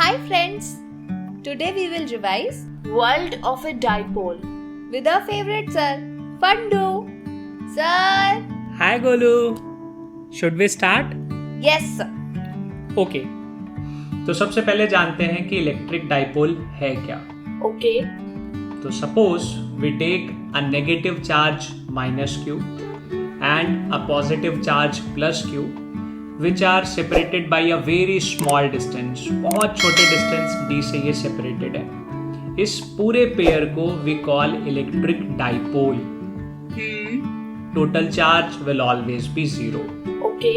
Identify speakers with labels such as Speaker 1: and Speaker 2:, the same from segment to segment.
Speaker 1: Hi friends! Today we will revise
Speaker 2: World of a Dipole
Speaker 1: with our favorite sir, Fandu. Sir!
Speaker 3: Hi Golu. Should we start?
Speaker 1: Yes sir.
Speaker 3: Okay. तो सबसे पहले जानते हैं कि electric dipole है क्या.
Speaker 2: Okay.
Speaker 3: तो suppose we take a negative charge minus q and a positive charge plus q which are separated by a very small distance. बहुत छोटे distance d से ये separated है. इस पूरे पेयर को we call electric dipole. Total charge will always be zero.
Speaker 2: Okay.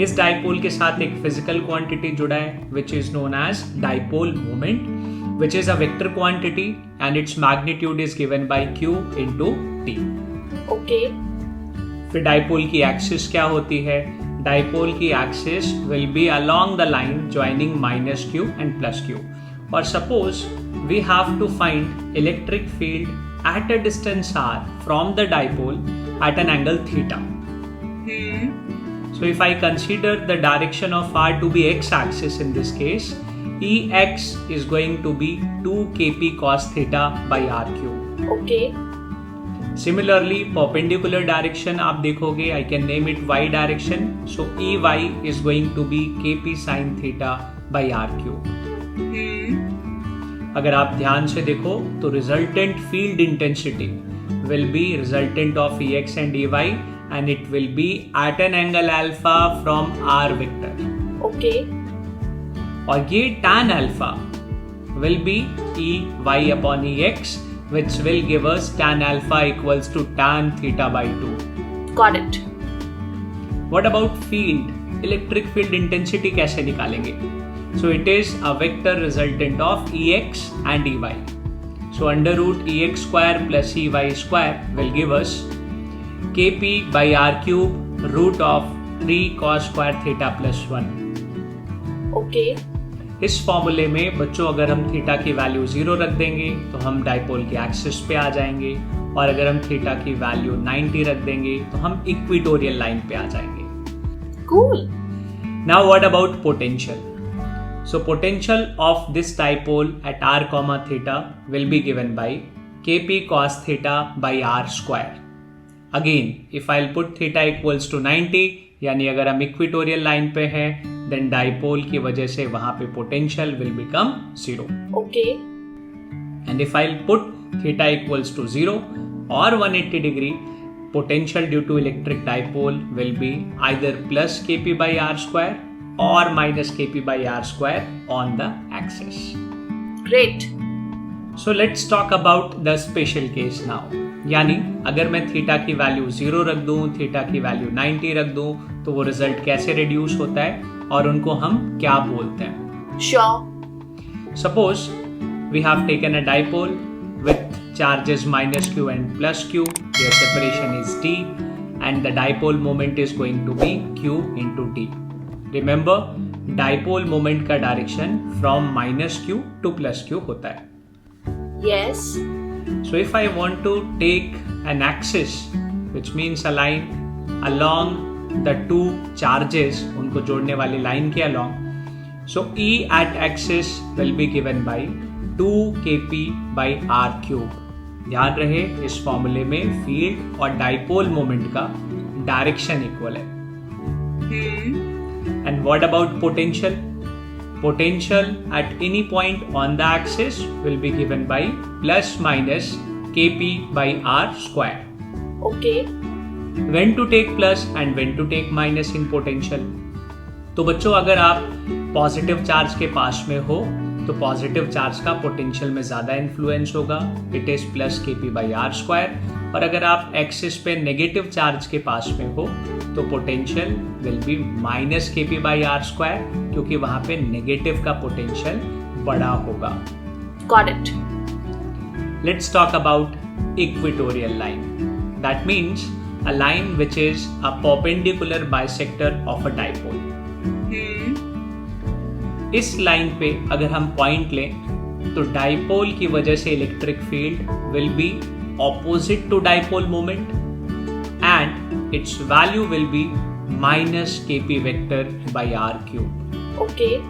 Speaker 3: इस dipole के साथ एक फिजिकल क्वांटिटी जुड़ा है which is known as dipole moment, which is a vector quantity and its magnitude is given by q into t.
Speaker 2: Okay.
Speaker 3: फिर dipole की axis क्या होती है? डाइपोल की axis will be along the line joining minus q and plus q. और suppose we have to find electric field at a distance r from the dipole at an angle theta. So if I consider the direction of r to be x-axis in this case, Ex is going to be 2 kp cos theta by r cube.
Speaker 2: Okay.
Speaker 3: Similarly, perpendicular direction आप देखोगे, I can name it y direction. So Ey is going to be kp sin theta by r cube. अगर आप ध्यान से देखो तो resultant field intensity will be resultant of Ex and Ey and it will be at an angle alpha from r vector.
Speaker 2: Okay.
Speaker 3: और ये tan alpha will be Ey upon Ex, which will give us tan alpha equals to tan theta by 2.
Speaker 2: Got it.
Speaker 3: What about field? Electric field intensity कैसे निकालेंगे? So it is a vector resultant of Ex and Ey. So under root Ex square plus Ey square will give us kp by r cube root of 3 cos square theta plus 1.
Speaker 2: Okay.
Speaker 3: इस फॉर्मूले में बच्चों अगर हम theta की value 0 रख देंगे तो हम डाइपोल के एक्सिस पे आ जाएंगे और अगर हम थीटा की वैल्यू 90 रख देंगे तो हम इक्वेटोरियल लाइन पे आ जाएंगे.
Speaker 2: Cool.
Speaker 3: Now what about potential? So potential of this dipole at r comma theta will be given by kp cos theta by r square. Again if I put theta equals to 90, यानी अगर हम equatorial line पे हैं then dipole की वजह से वहां पे potential will become 0.
Speaker 2: Okay.
Speaker 3: And if I put theta equals to 0 और 180 degree, potential due to electric dipole will be either plus kp by r square और minus kp by r square on the axis.
Speaker 2: Great.
Speaker 3: So let's talk about the special case now. यानी अगर मैं theta की value 0 रख दूं, theta की value 90 रख दूं, तो वो रिजल्ट कैसे रिड्यूस होता है और उनको हम क्या बोलते हैं?
Speaker 2: Sure.
Speaker 3: Suppose we have taken a dipole with charges minus q and plus q. Their separation is t and the dipole moment is going to be q into t. Remember, dipole moment का direction from minus q to plus q होता है.
Speaker 2: Yes.
Speaker 3: So if I want to take an axis, which means a line along the two charges, उनको जोड़ने वाली line के along, so E at axis will be given by 2 kp by r cube. ध्यान रहे इस फॉर्मूले में field और डाइपोल मोमेंट का डायरेक्शन इक्वल है. And what about potential? Potential at any point on the axis will be given by plus minus kp by r square.
Speaker 2: Okay.
Speaker 3: When to take plus and when to take minus in potential? तो बच्चों अगर आप positive charge के पास में हो तो positive charge का potential में ज़्यादा इन्फ्लुएंस होगा, it is plus kp by r square. और अगर आप एक्सिस पे नेगेटिव चार्ज के पास में हो तो potential will be minus kp by r square, क्योंकि वहां पे नेगेटिव का पोटेंशियल बड़ा होगा.
Speaker 2: Got it.
Speaker 3: Let's talk about equatorial line. That means a line which is a perpendicular bisector of a dipole. इस लाइन पे अगर हम पॉइंट लें तो डाइपोल की वजह से electric field will be opposite to dipole moment and its value will be minus kp vector by r cube.
Speaker 2: Okay.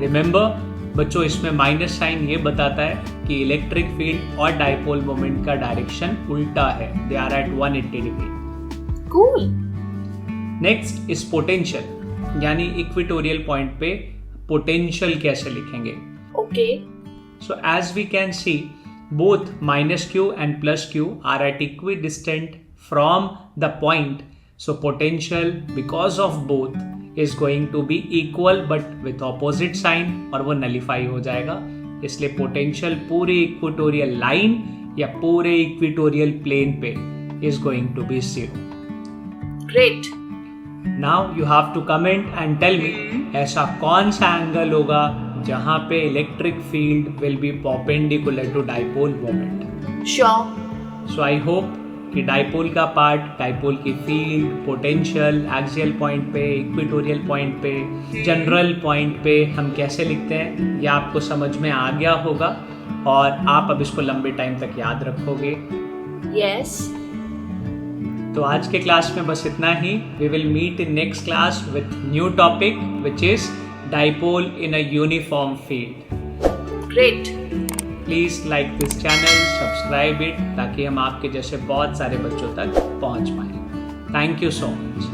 Speaker 3: Remember बच्चों, इसमें माइनस साइन ये बताता है कि इलेक्ट्रिक फील्ड और डाइपोल मोमेंट का डायरेक्शन उल्टा है, they are at 180 degree.
Speaker 2: Cool.
Speaker 3: Next is potential, यानी इक्वेटोरियल पॉइंट पे पोटेंशियल कैसे लिखेंगे।
Speaker 2: Okay.
Speaker 3: So as we can see, both minus q and plus q are at equidistant from the point. So potential because of both is going to be equal but with opposite sign और वो nullify हो जाएगा। इसलिए potential पूरे equatorial line या पूरे equatorial plane पे is going to be 0.
Speaker 2: Great.
Speaker 3: Now you have to comment and tell me ऐसा कौन सा एंगल होगा जहां पे electric field will be perpendicular to dipole moment.
Speaker 2: Sure.
Speaker 3: So I hope कि डाइपोल का पार्ट, डाइपोल की फील्ड, पोटेंशियल, एक्सियल पॉइंट पे, इक्वेटोरियल पॉइंट पे, जनरल पॉइंट पे हम कैसे लिखते हैं ये आपको समझ में आ गया होगा और आप अब इसको लंबे टाइम तक याद रखोगे।
Speaker 2: Yes.
Speaker 3: तो आज के क्लास में बस इतना ही। We will meet in next class with new topic which is dipole in a uniform field.
Speaker 2: Great.
Speaker 3: Please like this channel, subscribe it ताकि हम आपके जैसे बहुत सारे बच्चों तक पहुंच पाएं। Thank you so much.